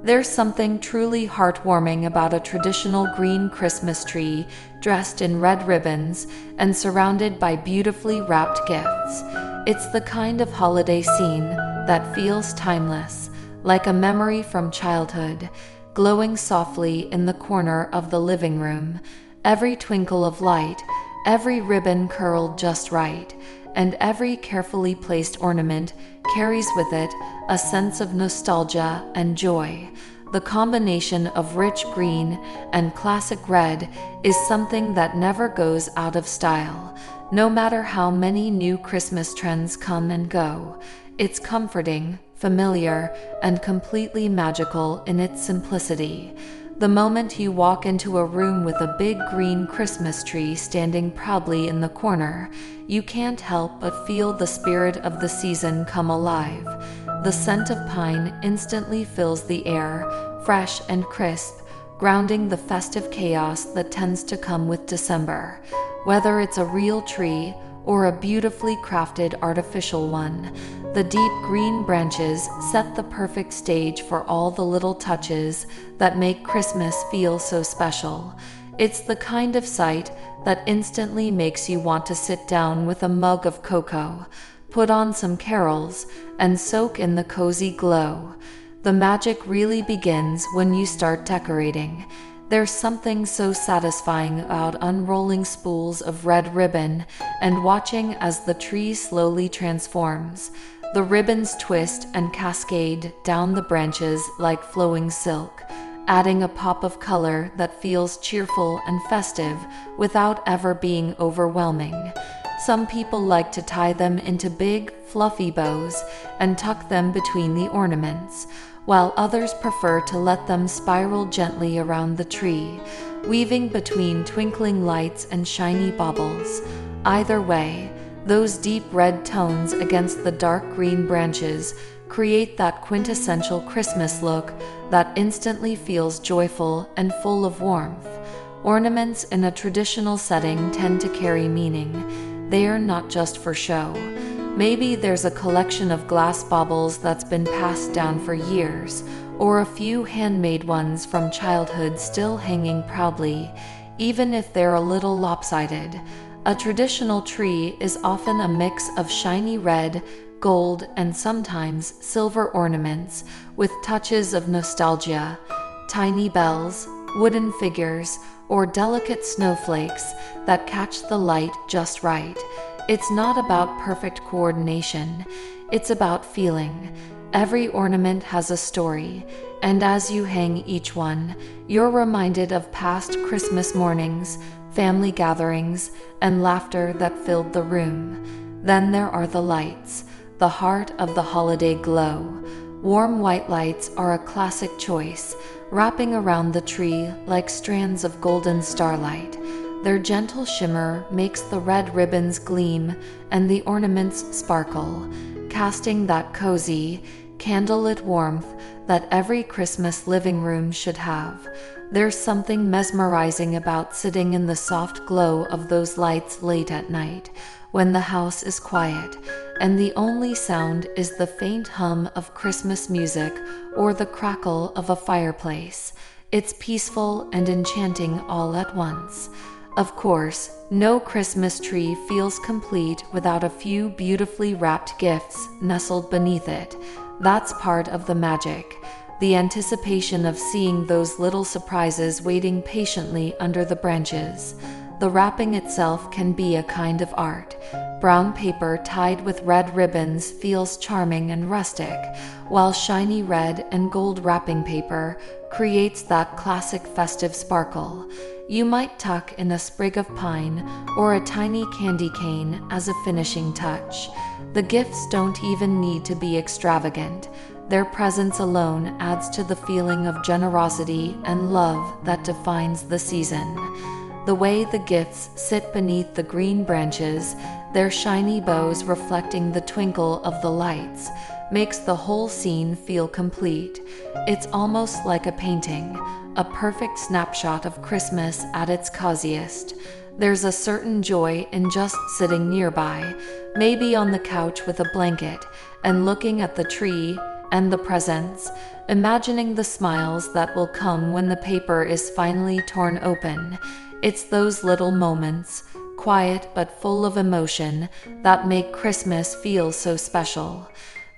There's something truly heartwarming about a traditional green Christmas tree dressed in red ribbons and surrounded by beautifully wrapped gifts. It's the kind of holiday scene that feels timeless, like a memory from childhood, glowing softly in the corner of the living room. Every twinkle of light, every ribbon curled just right, and every carefully placed ornament carries with it a sense of nostalgia and joy. The combination of rich green and classic red is something that never goes out of style, no matter how many new Christmas trends come and go. It's comforting, familiar, and completely magical in its simplicity. The moment you walk into a room with a big green Christmas tree standing proudly in the corner, you can't help but feel the spirit of the season come alive. The scent of pine instantly fills the air, fresh and crisp, grounding the festive chaos that tends to come with December. Whether it's a real tree or a beautifully crafted artificial one, the deep green branches set the perfect stage for all the little touches that make Christmas feel so special. It's the kind of sight that instantly makes you want to sit down with a mug of cocoa, put on some carols, and soak in the cozy glow. The magic really begins when you start decorating. There's something so satisfying about unrolling spools of red ribbon and watching as the tree slowly transforms. The ribbons twist and cascade down the branches like flowing silk, adding a pop of color that feels cheerful and festive without ever being overwhelming. Some people like to tie them into big, fluffy bows and tuck them between the ornaments, while others prefer to let them spiral gently around the tree, weaving between twinkling lights and shiny baubles. Either way, those deep red tones against the dark green branches create that quintessential Christmas look that instantly feels joyful and full of warmth. Ornaments in a traditional setting tend to carry meaning. They are not just for show. Maybe there's a collection of glass baubles that's been passed down for years, or a few handmade ones from childhood still hanging proudly, even if they're a little lopsided. A traditional tree is often a mix of shiny red, gold, and sometimes silver ornaments, with touches of nostalgia. Tiny bells, wooden figures, or delicate snowflakes that catch the light just right. It's not about perfect coordination, it's about feeling. Every ornament has a story, and as you hang each one, you're reminded of past Christmas mornings, family gatherings, and laughter that filled the room. Then there are the lights, the heart of the holiday glow. Warm white lights are a classic choice, wrapping around the tree like strands of golden starlight. Their gentle shimmer makes the red ribbons gleam and the ornaments sparkle, casting that cozy, candlelit warmth that every Christmas living room should have. There's something mesmerizing about sitting in the soft glow of those lights late at night, when the house is quiet, and the only sound is the faint hum of Christmas music or the crackle of a fireplace. It's peaceful and enchanting all at once. Of course, no Christmas tree feels complete without a few beautifully wrapped gifts nestled beneath it. That's part of the magic, the anticipation of seeing those little surprises waiting patiently under the branches. The wrapping itself can be a kind of art. Brown paper tied with red ribbons feels charming and rustic, while shiny red and gold wrapping paper creates that classic festive sparkle. You might tuck in a sprig of pine or a tiny candy cane as a finishing touch. The gifts don't even need to be extravagant. Their presence alone adds to the feeling of generosity and love that defines the season. The way the gifts sit beneath the green branches, their shiny bows reflecting the twinkle of the lights, makes the whole scene feel complete. It's almost like a painting, a perfect snapshot of Christmas at its coziest. There's a certain joy in just sitting nearby, maybe on the couch with a blanket, and looking at the tree and the presents, imagining the smiles that will come when the paper is finally torn open. It's those little moments, quiet but full of emotion, that make Christmas feel so special.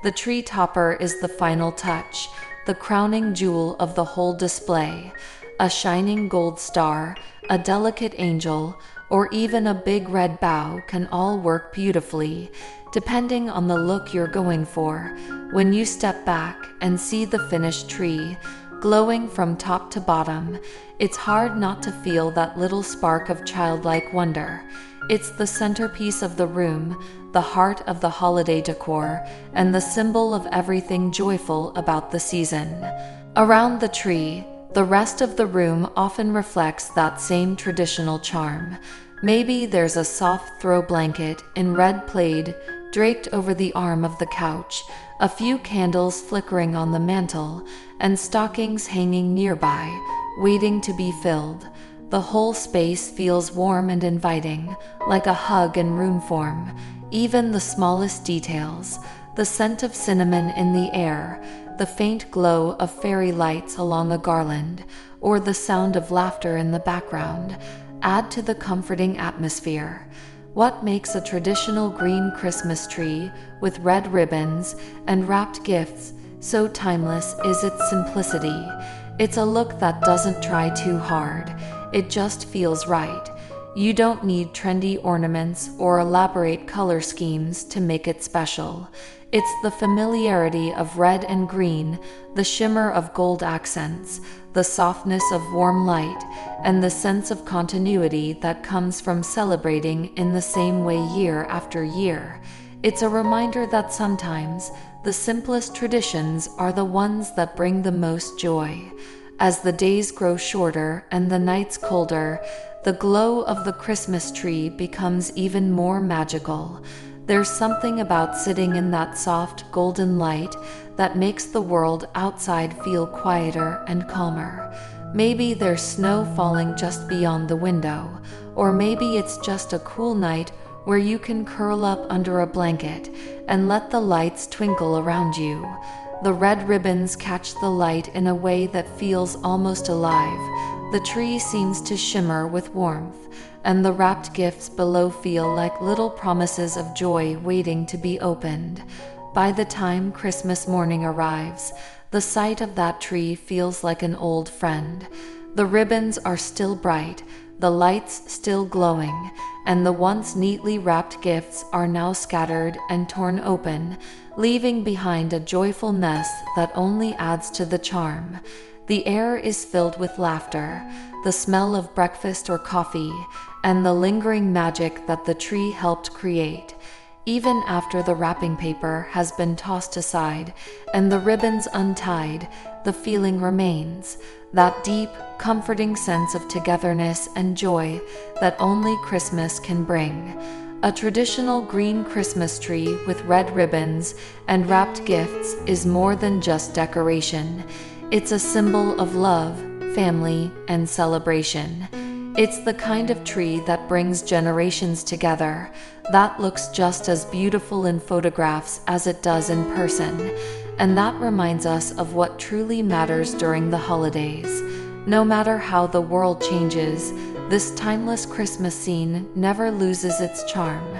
The tree topper is the final touch, the crowning jewel of the whole display. A shining gold star, a delicate angel, or even a big red bow can all work beautifully, depending on the look you're going for. When you step back and see the finished tree, glowing from top to bottom, it's hard not to feel that little spark of childlike wonder. It's the centerpiece of the room, the heart of the holiday decor, and the symbol of everything joyful about the season. Around the tree, the rest of the room often reflects that same traditional charm. Maybe there's a soft throw blanket in red plaid draped over the arm of the couch, a few candles flickering on the mantel, and stockings hanging nearby, waiting to be filled. The whole space feels warm and inviting, like a hug in room form. Even the smallest details, the scent of cinnamon in the air, the faint glow of fairy lights along a garland, or the sound of laughter in the background, add to the comforting atmosphere. What makes a traditional green Christmas tree with red ribbons and wrapped gifts so timeless is its simplicity. It's a look that doesn't try too hard. It just feels right. You don't need trendy ornaments or elaborate color schemes to make it special. It's the familiarity of red and green, the shimmer of gold accents, the softness of warm light, and the sense of continuity that comes from celebrating in the same way year after year. It's a reminder that sometimes the simplest traditions are the ones that bring the most joy. As the days grow shorter and the nights colder, the glow of the Christmas tree becomes even more magical. There's something about sitting in that soft golden light that makes the world outside feel quieter and calmer. Maybe there's snow falling just beyond the window, or maybe it's just a cool night where you can curl up under a blanket and let the lights twinkle around you. The red ribbons catch the light in a way that feels almost alive. The tree seems to shimmer with warmth, and the wrapped gifts below feel like little promises of joy waiting to be opened. By the time Christmas morning arrives, the sight of that tree feels like an old friend. The ribbons are still bright, the lights still glowing, and the once neatly wrapped gifts are now scattered and torn open, leaving behind a joyful mess that only adds to the charm. The air is filled with laughter, the smell of breakfast or coffee, and the lingering magic that the tree helped create. Even after the wrapping paper has been tossed aside and the ribbons untied, the feeling remains, that deep, comforting sense of togetherness and joy that only Christmas can bring. A traditional green Christmas tree with red ribbons and wrapped gifts is more than just decoration. It's a symbol of love, family, and celebration. It's the kind of tree that brings generations together, that looks just as beautiful in photographs as it does in person, and that reminds us of what truly matters during the holidays. No matter how the world changes, this timeless Christmas scene never loses its charm.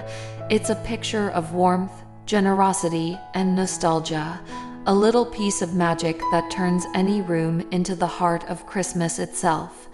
It's a picture of warmth, generosity, and nostalgia, a little piece of magic that turns any room into the heart of Christmas itself.